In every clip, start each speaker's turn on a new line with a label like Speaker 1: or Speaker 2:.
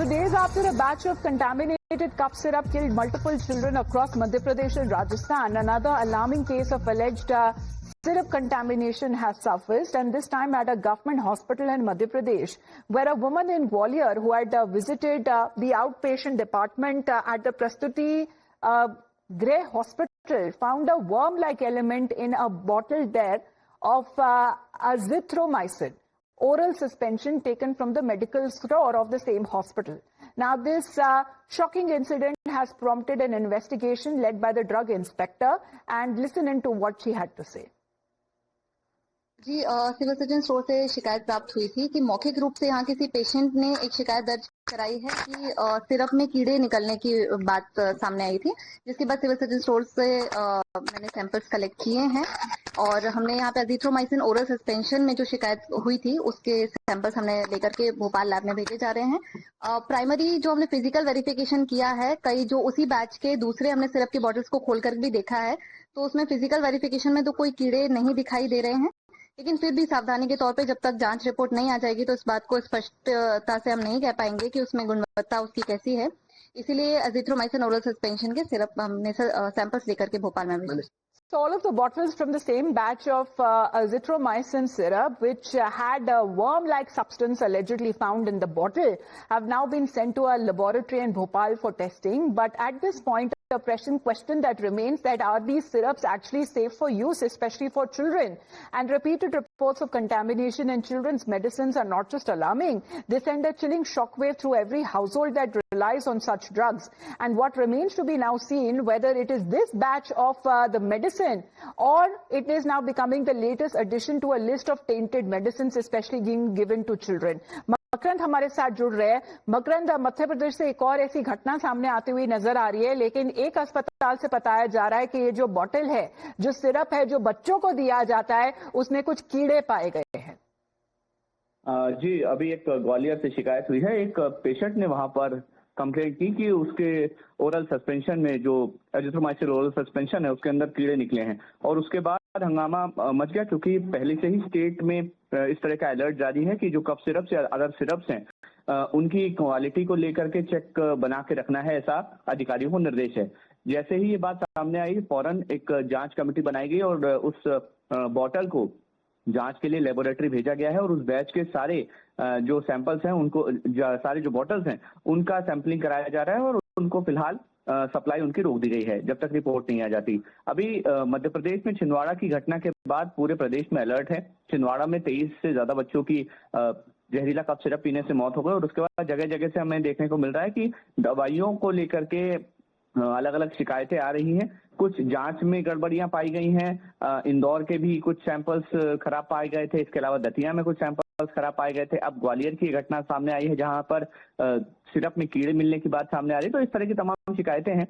Speaker 1: So days after a batch of contaminated cough syrup killed multiple children across Madhya Pradesh and Rajasthan, another alarming case of alleged syrup contamination has surfaced, and this time at a government hospital in Madhya Pradesh, where a woman in Gwalior who had visited the outpatient department at the Prastuti Grey Hospital found a worm-like element in a bottle there of azithromycin, oral suspension taken from the medical store of the same hospital. Now, this shocking incident has prompted an investigation led by the drug inspector, and listen into what she had to say.
Speaker 2: जी civil surgeon store से शिकायत प्राप्त हुई थी कि मौखिक रूप से यहाँ किसी पेशेंट ने एक शिकायत दर्ज कराई है कि सिरप में कीड़े निकलने की बात सामने आई थी, जिसके बाद सिविल सर्जन स्टोर से मैंने सैंपल्स कलेक्ट किए हैं और हमने यहाँ पे अजीथ्रोमाइसिन ओरल सस्पेंशन में जो शिकायत हुई थी उसके सैंपल्स हमने लेकर के भोपाल लैब में भेजे जा रहे हैं। प्राइमरी जो हमने फिजिकल वेरिफिकेशन किया है, कई जो उसी बैच के दूसरे हमने सिरप की बॉटल्स को खोलकर भी देखा है, तो उसमें फिजिकल वेरिफिकेशन में तो कोई कीड़े नहीं दिखाई दे रहे हैं, लेकिन फिर भी सावधानी के तौर पे जब तक जांच रिपोर्ट नहीं आ जाएगी तो इस बात को स्पष्टता से हम नहीं कह पाएंगे कि उसमें गुणवत्ता उसकी कैसी है। इसीलिए अजीथ्रोमाइसिन ओरल सस्पेंशन के सिरप हमने सैंपल्स लेकर के भोपाल में भेजे।
Speaker 1: So all of the bottles from the same batch of azithromycin syrup, which had a worm-like substance allegedly found in the bottle, have now been sent to a laboratory in Bhopal for testing. But at this point, a pressing question that remains, that are these syrups actually safe for use, especially for children? And repeated reports of contamination in children's medicines are not just alarming, they send a chilling shockwave through every household that relies on such drugs. And what remains to be now seen, whether it is this batch of the medicine or it is now becoming the latest addition to a list of tainted medicines, especially being given to children. मकरंद हमारे साथ जुड़ रहे हैं। मकरंद, मध्य प्रदेश से एक और ऐसी घटना सामने आती हुई नजर आ रही है, लेकिन एक अस्पताल से बताया जा रहा है कि ये जो बोतल है, जो सिरप है, जो बच्चों को दिया जाता है, उसमें कुछ कीड़े पाए गए हैं।
Speaker 3: जी, अभी एक ग्वालियर से शिकायत हुई है। एक पेशेंट ने वहां पर कंप्लेंट की कि उसके ओरल सस्पेंशन में जो एजिथ्रोमाइसिन ओरल सस्पेंशन है उसके अंदर कीड़े निकले हैं, और उसके बाद हंगामा मच गया, क्योंकि पहले से ही स्टेट में इस तरह का अलर्ट जारी है कि जो कफ सिरप्स या अदर सिरप्स हैं उनकी क्वालिटी को लेकर के चेक बना के रखना है, ऐसा अधिकारियों को निर्देश है। जैसे ही ये बात सामने आई, फौरन एक जांच कमेटी बनाई गई और उस बॉटल को जांच के लिए लेबोरेटरी भेजा गया है, और उस बैच के सारे जो सैंपल्स हैं उनको, सारे जो बॉटल्स हैं उनका सैंपलिंग कराया जा रहा है, और उनको फिलहाल सप्लाई उनकी रोक दी गई है जब तक रिपोर्ट नहीं आ जाती। अभी मध्य प्रदेश में छिंदवाड़ा की घटना के बाद पूरे प्रदेश में अलर्ट है। छिंदवाड़ा में 23 से ज्यादा बच्चों की जहरीला कफ सिरप पीने से मौत हो गई, और उसके बाद जगह जगह से हमें देखने को मिल रहा है कि दवाइयों को लेकर के अलग अलग शिकायतें आ रही हैं। कुछ जांच में गड़बड़ियां पाई गई हैं। इंदौर के भी कुछ सैंपल्स खराब पाए गए थे, इसके अलावा दतिया में कुछ सैंपल्स खराब पाए गए थे। अब ग्वालियर की घटना सामने आई है जहां पर सिरप में कीड़े मिलने की बात सामने आ रही है। तो इस तरह की तमाम शिकायतें हैं।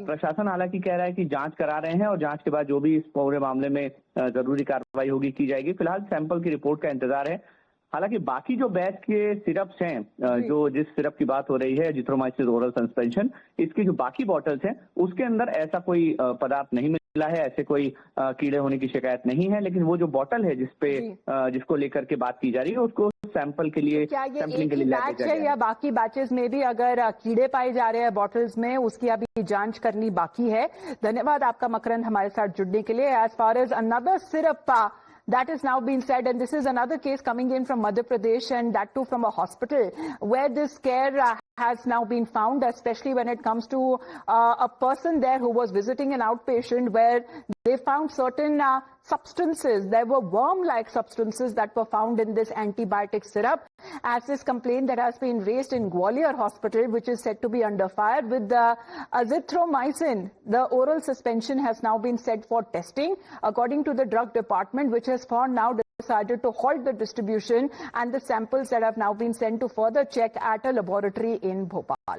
Speaker 3: प्रशासन हालांकि कह रहा है कि जांच करा रहे हैं, और जांच के बाद जो भी इस पूरे मामले में जरूरी कार्रवाई होगी की जाएगी। फिलहाल सैंपल की रिपोर्ट का इंतजार है। हालांकि बाकी जो बैच के सिरप्स हैं, जो जिस सिरप की बात हो रही है एजिथ्रोमाइसिन ओरल सस्पेंशन, इसकी जो बाकी बॉटल्स हैं उसके अंदर ऐसा कोई पदार्थ नहीं मिला है, ऐसे कोई कीड़े होने की शिकायत नहीं है। लेकिन वो जो बॉटल है जिसको लेकर के बात की जा रही है उसको सैंपल के लिए, सैंपलिंग के लिए
Speaker 1: बैच है या बाकी बैचेस में भी अगर कीड़े पाए जा रहे हैं बॉटल्स में, उसकी अभी जांच करनी बाकी है। धन्यवाद आपका मकरंद हमारे साथ जुड़ने के लिए। As far as another syrup that is now being said, and this is another case coming in from Madhya Pradesh, and that too from a hospital where this scare has now been found, especially when it comes to a person there who was visiting an outpatient, where they found certain substances. There were worm-like substances that were found in this antibiotic syrup. As this complaint that has been raised in Gwalior Hospital, which is said to be under fire with the azithromycin, the oral suspension has now been sent for testing, according to the drug department, which has for now decided to halt the distribution, and the samples that have now been sent to further check at a laboratory in Bhopal.